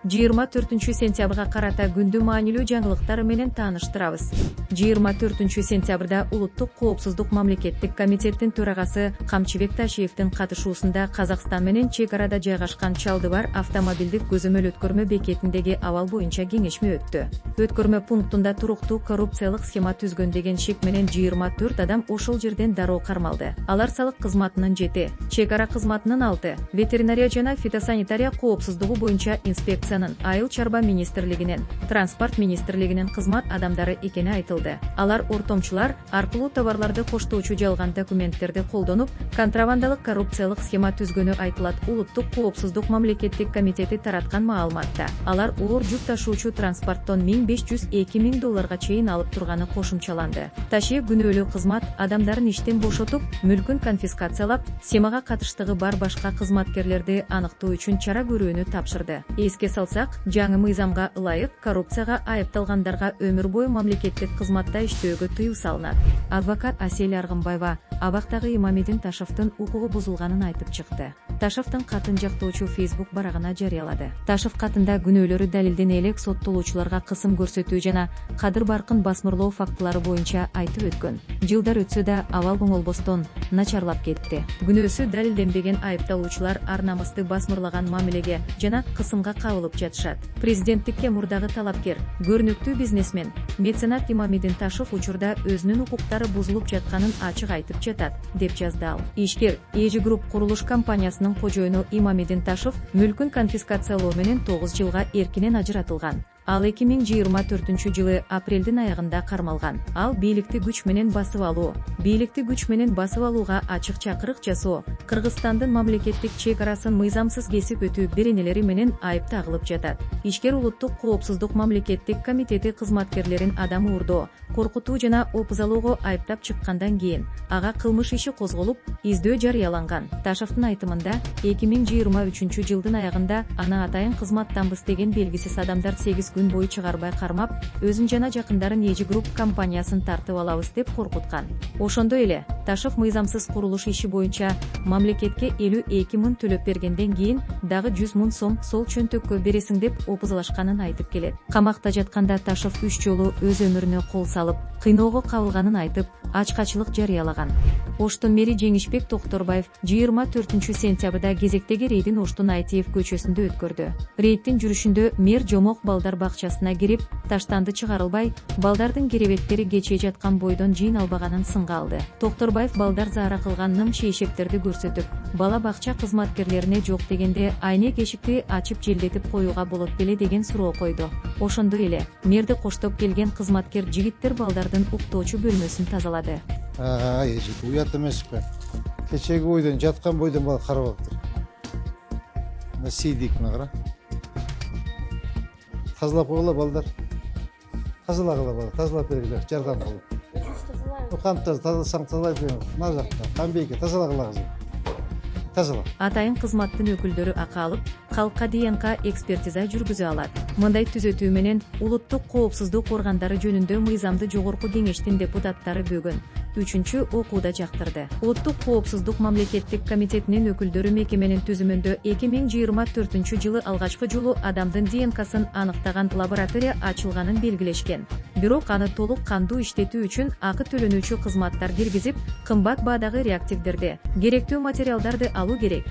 24-сентябрга карата күндү маанилүү жаңылыктар менен тааныштырабыз. 24-сентябрда Улуттук коопсуздук мамлекеттик комитеттин төрагасы Камчыбек Ташиевдин катышуусунда Казакстан менен чек арада жайгашкан Чалдыбар автомобилдик көзөмөл өткөрмө бекетиндеги абал боюнча кеңешме өттү. Өткөрмө пунктунда туруктуу коррупциялык схема түзгөн деген шек менен 24 адам ошол жерден дароо кармалды. Алар салык кызматынын 7, чек ара кызматынын 6, ветеринария жана фитосанитария коопсуздугу боюнча инспекциянын, айыл чарба министрлигинин, транспорт министрлигинин кызмат адамдары экени айтылды. Алар ортомчулар аркылуу товарларды коштоочу жалган документтерди колдонуп, контрабандалык коррупциялык схема түзгөнү айтылат. Улуттук коопсуздук мамлекеттик комитети тараткан маалыматта алар оор жүк ташуучу транспорттон $1500–2000 чейин алып турганы кошумчаланды. Ташиев күнөөлүү кызмат адамдарын иштен бошотуп, мүлкүн конфискациялап, схемага катыштыгы бар башка кызматкерлерди аныктоо үчүн чара көрүүнү тапшырды. Эске салсак, жаңы мыйзамга ылайык коррупцияга айыпталгандарга өмүр бою мамлекеттик кызматта иштөөгө тыюу салынат. Адвокат Асель Аргынбаева абактагы Имамидин Ташевдин укугу бузулганын айтып чыкты. Ташевдин катын жактоочу Facebook барагына жарыялады. Ташев катында күнөөлөрү далилдене элек соттолуучуларга кысым көрсөтүү жана кадыр баркын басмырлоо фактылары боюнча айтып өткөн. Жылдар өтсө да абал оңолбостон начарлап кетти. Күнөөсү далилденбеген айыпталуучулар ар-намысты басмырлаган мамилеге жана кысымга кабылып жатышат. Президенттикке мурдагы талапкер, көрүнүктүү бизнесмен, меценат Имамидин Ташев учурда өзүнүн укуктары бузулуп жатканын ачык айтып жатат, деп жазды ал. Ишкер Эжи Групп курулуш компаниясынын кожоюну Имамидин Ташев мүлкүн конфискациялоо менен 9 жылга эркинен ажыратылган. Ал 2024 жылы апрелдин аягында кармалган. Ал бийликти күч менен басып алууга ачык чакырык жасоо, Кыргызстандын мамлекеттик чек арасын мыйзамсыз кесип өтүү беренелери менен айып тагылып жатат. Ишкер Улуттук коопсуздук мамлекеттик комитети кызматкерлерин адам уурдоо, коркутуу жана опузалоого айыптап чыккандан кийин ага кылмыш иши козголуп, издөө жарыяланган. Ташевдин айтымында 2023 жылдын аягында аны атайын кызматтанбыз деген белгисиз адамдар 8 күн бою чыгарбай кармап, өзүн жана жакындарын Эжи Групп компаниясын тартып алабыз деп коркуткан. Ошондой эле Ташев мыйзамсыз курулуш иши боюнча мамлекетке 52 000 төлөп бергенден кийин дагы 100 000 сом сол чөнтөккө бересиң деп опузалашканын айтып келет. Камакта жатканда Ташев 3 жолу өз өмүрүнө кол салып, кыйноого кабылганын айтып, ачкачылык жарыялаган. Оштун мэри Жеңишбек Токторбаев 24-сентябрда кезектеги рейдин Оштун Айтиев көчөсүндө өткөрдү. Рейдтин жүрүшүндө мэр Жомок балдар бакчасына кирип, таштанды чыгарылбай, балдардын керебеттери кече жаткан бойдон жыйналбаганын сынга алды. Токторбаев балдар заара кылган ным шейшектерди көрсөтүп, бала бакча кызматкерлерине жок дегенде айнек эшикти ачып желдетип коюуга болот беле деген суроо койду. Ошондой эле мэрди коштоп келген кызматкер жигиттер балдардын уктоочу бөлмөсүн тазалады. Эжик, уят эмеспи? Кечеги бойдон жаткан бойдон бала карап атыптыр. Насийдик кара. Тазалап койгула балдар. Тазалагыла бала, тазалап бергиле, жардам кылып. Кантты тазаласаң тазалай бер. Мына жакта, камбейке тазалагыла кызым. Тазала. Атайын кызматтын өкүлдөрү акы алып, калкка ДНК экспертиза жүргүзө алат. Мындай түзөтүү менен Улуттук коопсуздук органдары жөнүндө мыйзамды жогорку кеңештин депутаттары бөгөн 3-чү окууда жактырды. Улуттук коопсуздук мамлекеттик комитетинин өкүлдөрү мекеменин түзүмүндө 2024 жылы алгачкы жолу адамдын ДНКсын аныктаган лаборатория ачылганын белгилешкен. Бирок аны толук кандуу иштетүү үчүн акы төлөнүүчү кызматтар киргизип, кымбат баадагы реактивдерди, керектүү материалдарды алуу керек.